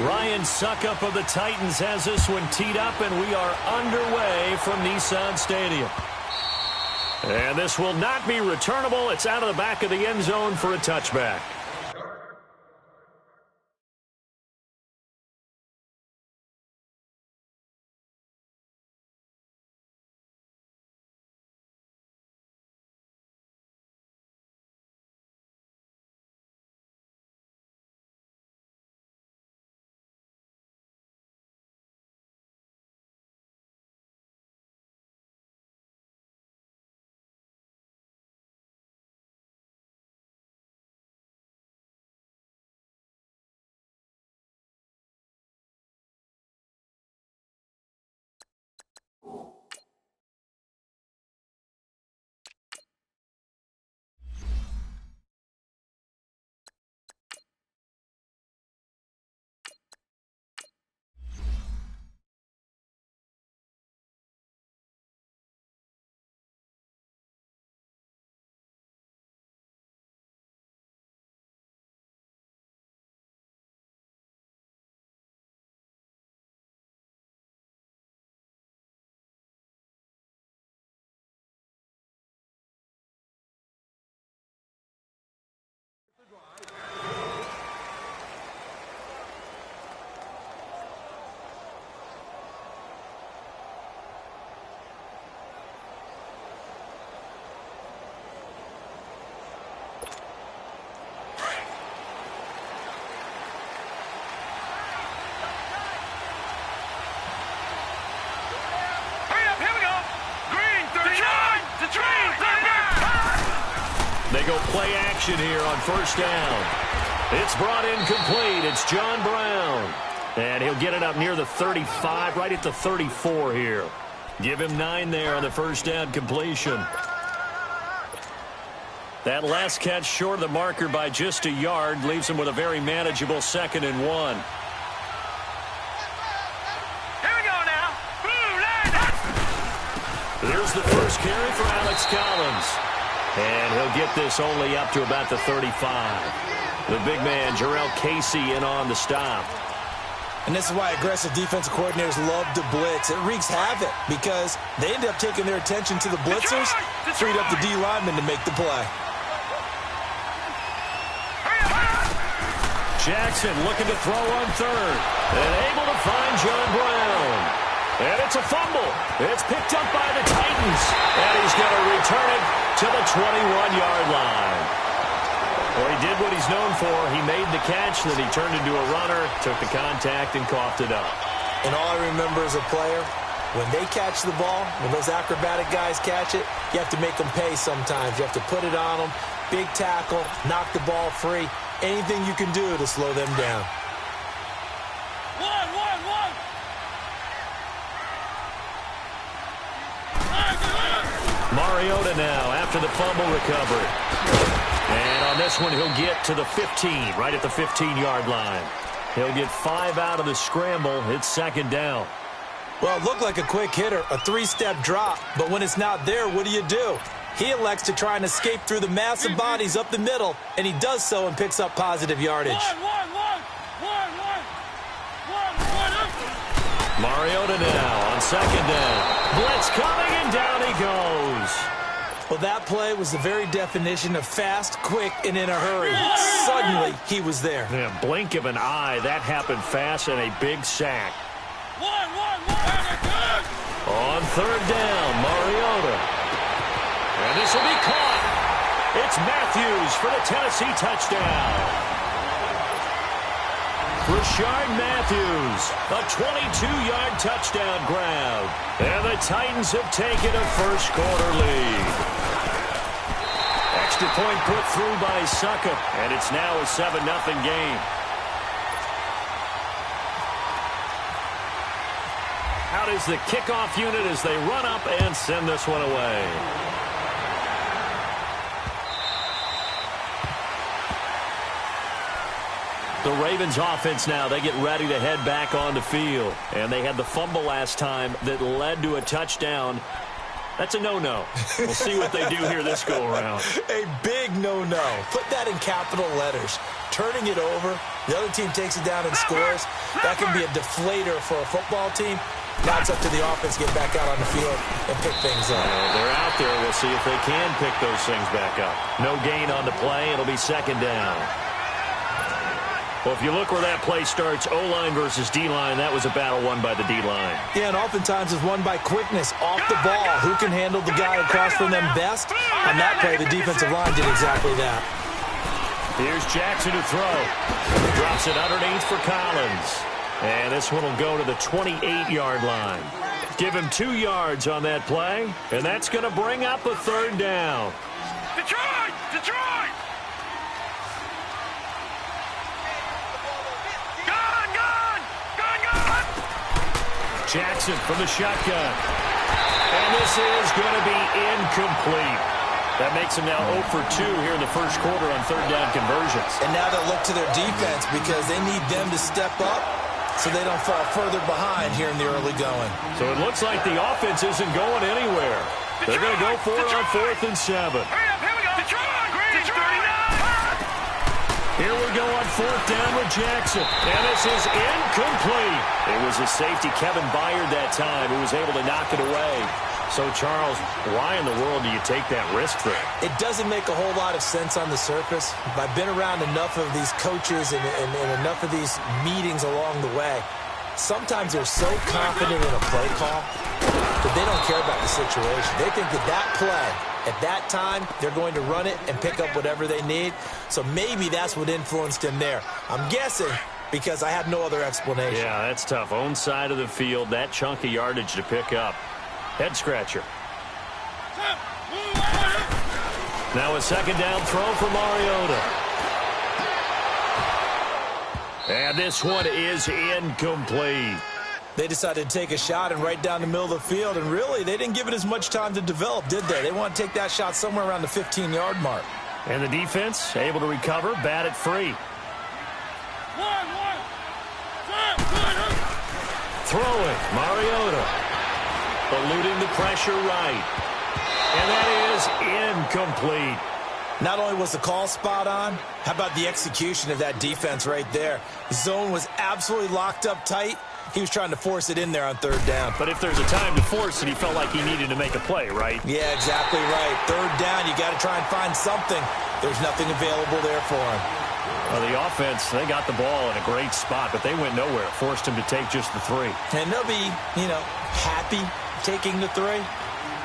Ryan Suckup of the Titans has this one teed up, and we are underway from Nissan Stadium. And this will not be returnable. It's out of the back of the end zone for a touchback. They go play action here on first down. It's brought in complete. It's John Brown. And he'll get it up near the 35, right at the 34 here. Give him 9 there on the first down completion. That last catch short of the marker by just a yard leaves him with a very manageable 2nd and 1. Here we go now. Here's the first carry for Alex Collins. And he'll get this only up to about the 35. The big man, Jarrell Casey, in on the stop. And this is why aggressive defensive coordinators love to blitz. It wreaks havoc because they end up taking their attention to the blitzers, freed up the D lineman to make the play. Jackson looking to throw on third. And able to find John Brown. And it's a fumble. It's picked up by the Titans. And he's going to return it to the 21-yard line. Well, he did what he's known for. He made the catch, then he turned into a runner, took the contact, and coughed it up. And all I remember as a player, when they catch the ball, when those acrobatic guys catch it, you have to make them pay sometimes. You have to put it on them, big tackle, knock the ball free, anything you can do to slow them down. One. Mariota now after the fumble recovery. And on this one, he'll get to the 15, right at the 15-yard line. He'll get 5 out of the scramble. It's 2nd down. Well, it looked like a quick hitter, a 3-step drop. But when it's not there, what do? He elects to try and escape through the massive bodies up the middle, and he does so and picks up positive yardage. Mariota now on 2nd down. Blitz coming, and down he goes. Well, that play was the very definition of fast, quick, and in a hurry. Suddenly, he was there. Yeah, blink of an eye. That happened fast, and a big sack. On 3rd down, Mariota. And this will be caught. It's Matthews for the Tennessee touchdown. Rashard Matthews, a 22-yard touchdown grab. And the Titans have taken a first-quarter lead. Extra point put through by Suckup, and it's now a 7-0 game. Out is the kickoff unit as they run up and send this one away. The Ravens offense now, they get ready to head back on the field. And they had the fumble last time that led to a touchdown. That's a no-no. We'll see what they do here this go-around. A big no-no. Put that in capital letters. turning it over, the other team takes it down and scores. That can be a deflator for a football team. Now it's up to the offense to get back out on the field and pick things up. They're out there. We'll see if they can pick those things back up. No gain on the play. It'll be second down. Well, if you look where that play starts, O-line versus D-line, that was a battle won by the D-line. Yeah, and oftentimes it's won by quickness, off the ball. Who can handle the guy across from them best? On that play, the defensive line did exactly that. Here's Jackson to throw. Drops it underneath for Collins. And this one will go to the 28-yard line. Give him 2 yards on that play, and that's going to bring up a third down. Detroit! Detroit! Gun! Gun! Gun! Gun! Jackson from the shotgun. And this is going to be incomplete. That makes him now 0 for 2 here in the first quarter on third down conversions. And now they'll look to their defense because they need them to step up so they don't fall further behind here in the early going. So it looks like the offense isn't going anywhere. They're going to go for it on 4th and 7. Hurry up, here we go. Detroit! Green, Here we go on 4th down with Jackson. And this is incomplete. It was a safety, Kevin Byard, that time, who was able to knock it away. So, Charles, why in the world do you take that risk there? It doesn't make a whole lot of sense on the surface. I've been around enough of these coaches and enough of these meetings along the way. Sometimes they're so confident in a play call that they don't care about the situation. They think that play, at that time, they're going to run it and pick up whatever they need. So maybe that's what influenced him there. I'm guessing because I have no other explanation. Yeah, that's tough. Own side of the field, that chunk of yardage to pick up. Head scratcher. Now a second down throw for Mariota. And this one is incomplete. They decided to take a shot and right down the middle of the field, and really, they didn't give it as much time to develop, did they? They want to take that shot somewhere around the 15-yard mark. And the defense able to recover, bat it free. Throwing, Mariota. Eluding the pressure right. And that is incomplete. Not only was the call spot on, how about the execution of that defense right there? The zone was absolutely locked up tight. He was trying to force it in there on third down. But if there's a time to force it, he felt like he needed to make a play, right? Yeah, exactly right. Third down, you got to try and find something. There's nothing available there for him. Well, the offense, they got the ball in a great spot, but they went nowhere. Forced him to take just the 3. And they'll be, happy taking the 3.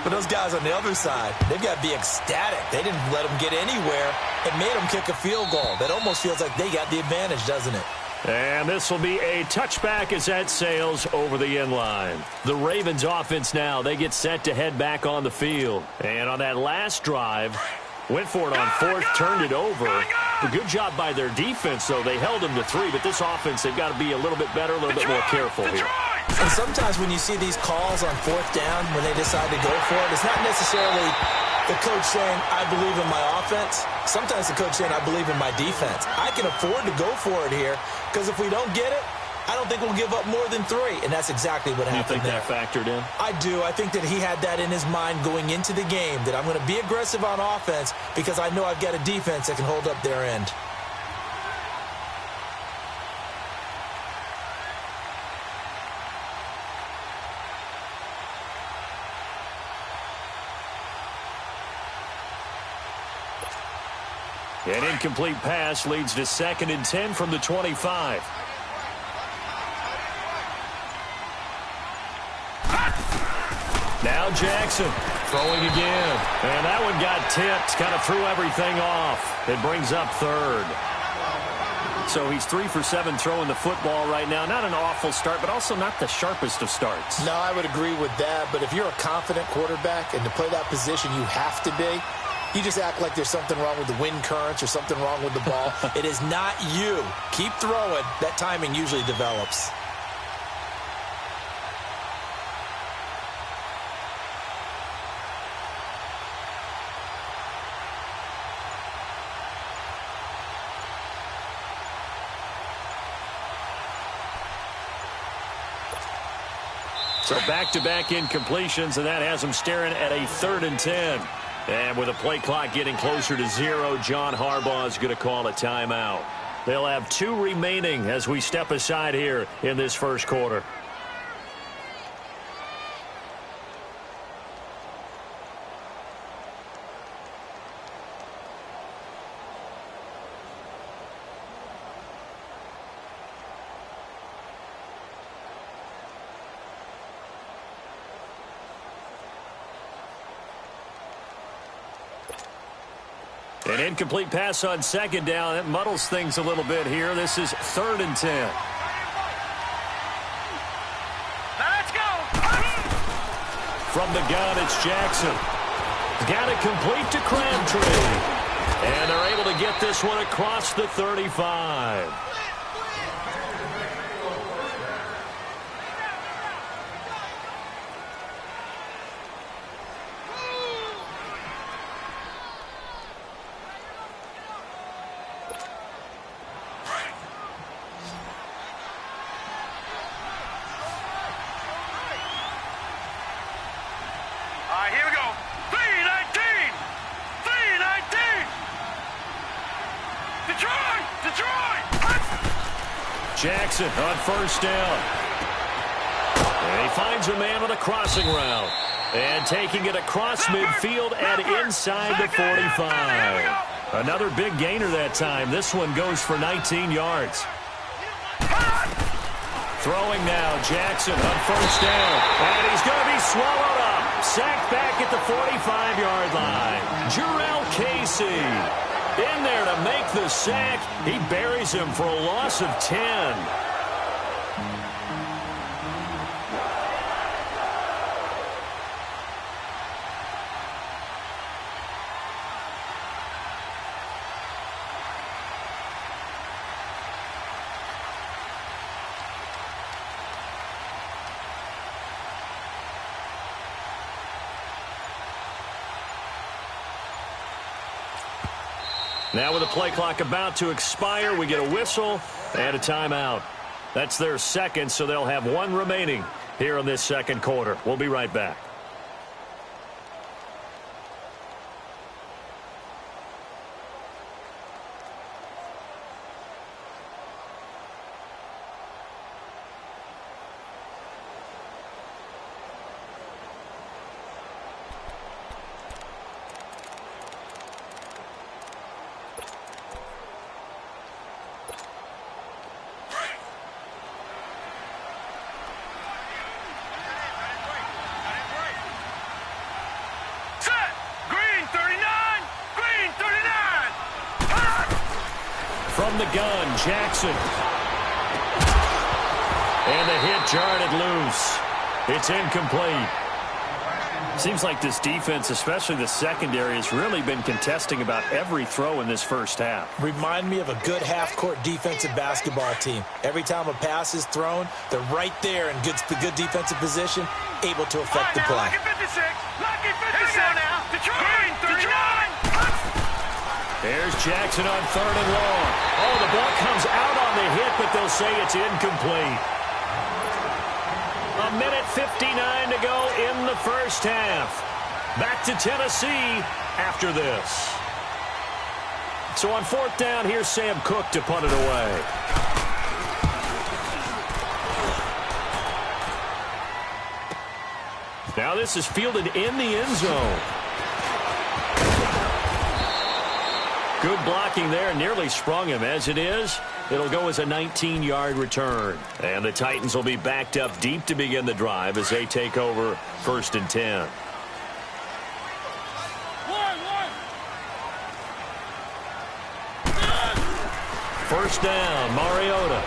But those guys on the other side, they've got to be ecstatic. They didn't let them get anywhere. It made them kick a field goal. That almost feels like they got the advantage, doesn't it? And this will be a touchback as that sails over the end line. The Ravens offense now, they get set to head back on the field. And on that last drive, went for it on 4th, turned it over. A good job by their defense, though. They held them to 3, but this offense, they've got to be a little bit better, a little bit more careful here. And sometimes when you see these calls on 4th down, when they decide to go for it, it's not necessarily the coach saying, I believe in my offense. Sometimes the coach saying, I believe in my defense. I can afford to go for it here, because if we don't get it, I don't think we'll give up more than 3. And that's exactly what happened there. You think that factored in? I do. I think that he had that in his mind going into the game, that I'm going to be aggressive on offense because I know I've got a defense that can hold up their end. An incomplete pass leads to 2nd and 10 from the 25. Now Jackson throwing again. And that one got tipped, kind of threw everything off. It brings up 3rd. So he's 3 for 7 throwing the football right now. Not an awful start, but also not the sharpest of starts. No, I would agree with that. But if you're a confident quarterback and to play that position, you have to be. You just act like there's something wrong with the wind currents or something wrong with the ball. It is not you. Keep throwing. That timing usually develops. So back-to-back incompletions, and that has them staring at a 3rd and 10. And with a play clock getting closer to 0, John Harbaugh is going to call a timeout. They'll have 2 remaining as we step aside here in this first quarter. An incomplete pass on second down. It muddles things a little bit here. This is 3rd and 10. Let's go. From the gun, it's Jackson. Got it complete to Crabtree. And they're able to get this one across the 35. Here we go. 3-19. 3-19. Detroit. Detroit. Jackson on first down. And he finds a man on a crossing route. And taking it across midfield and inside the 45. Another big gainer that time. This one goes for 19 yards. Throwing now, Jackson on first down. And he's going to be swallowed up. Sacked back at the 45-yard line. Jurrell Casey in there to make the sack. He buries him for a loss of 10. Now with the play clock about to expire, we get a whistle and a timeout. That's their second, so they'll have 1 remaining here in this second quarter. We'll be right back. From the gun, Jackson. And the hit jarred it loose. It's incomplete. Seems like this defense, especially the secondary, has really been contesting about every throw in this first half. Remind me of a good half-court defensive basketball team. Every time a pass is thrown, they're right there in good defensive position, able to affect the play. Lucky 56. Lucky 56 now. Detroit. Detroit. There's Jackson on 3rd and long. Oh, the ball comes out on the hit, but they'll say it's incomplete. 1:59 to go in the first half. Back to Tennessee after this. So on 4th down, here's Sam Cook to punt it away. Now this is fielded in the end zone. Good blocking there, nearly sprung him. As it is, it'll go as a 19-yard return. And the Titans will be backed up deep to begin the drive as they take over 1st and 10. First down, Mariota.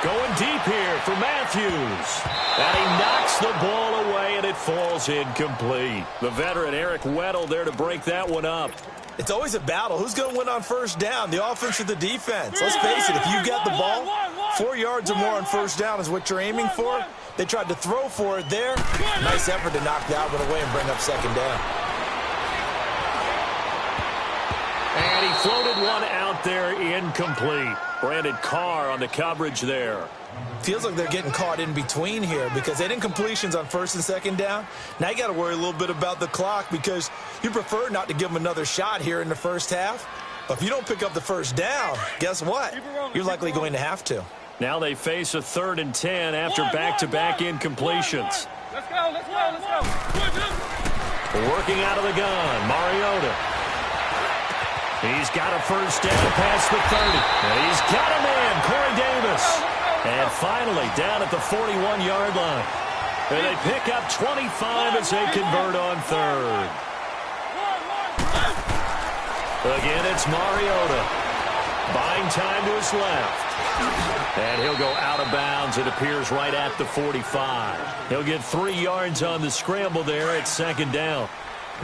Going deep here for Matthews. And he knocks the ball away, and it falls incomplete. The veteran Eric Weddle there to break that one up. It's always a battle. Who's going to win on first down, the offense or the defense? Let's face it, if you got the ball, 4 yards or more on first down is what you're aiming for. They tried to throw for it there. Nice effort to knock that one away and bring up second down. And he floated one out there incomplete. Brandon Carr on the coverage there. Feels like they're getting caught in between here because they didn't completions on 1st and 2nd down. Now you got to worry a little bit about the clock because you prefer not to give them another shot here in the first half. But if you don't pick up the first down, guess what? You're likely going to have to. Now they face a 3rd and 10 after back-to-back incompletions. Let's go, let's go, let's go. Working out of the gun, Mariota. He's got a first down past the 30. And he's got a man, Corey Davis. And finally, down at the 41-yard line. And they pick up 25 as they convert on 3rd. Again, it's Mariota. Buying time to his left. And he'll go out of bounds. It appears right at the 45. He'll get 3 yards on the scramble there at 2nd down.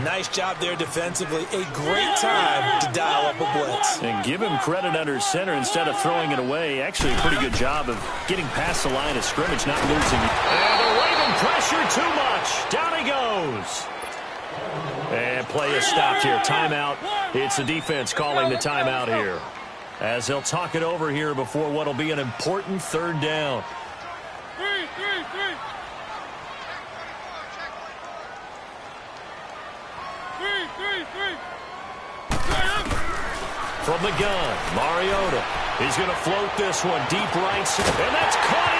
Nice job there defensively. A great time to dial up a blitz. And give him credit under center instead of throwing it away. Actually, a pretty good job of getting past the line of scrimmage, not losing it. And the Raven pressure too much. Down he goes. And play is stopped here. Timeout. It's the defense calling the timeout here, as they'll talk it over here before what will be an important 3rd down. From the gun, Mariota. He's going to float this one deep right. And that's caught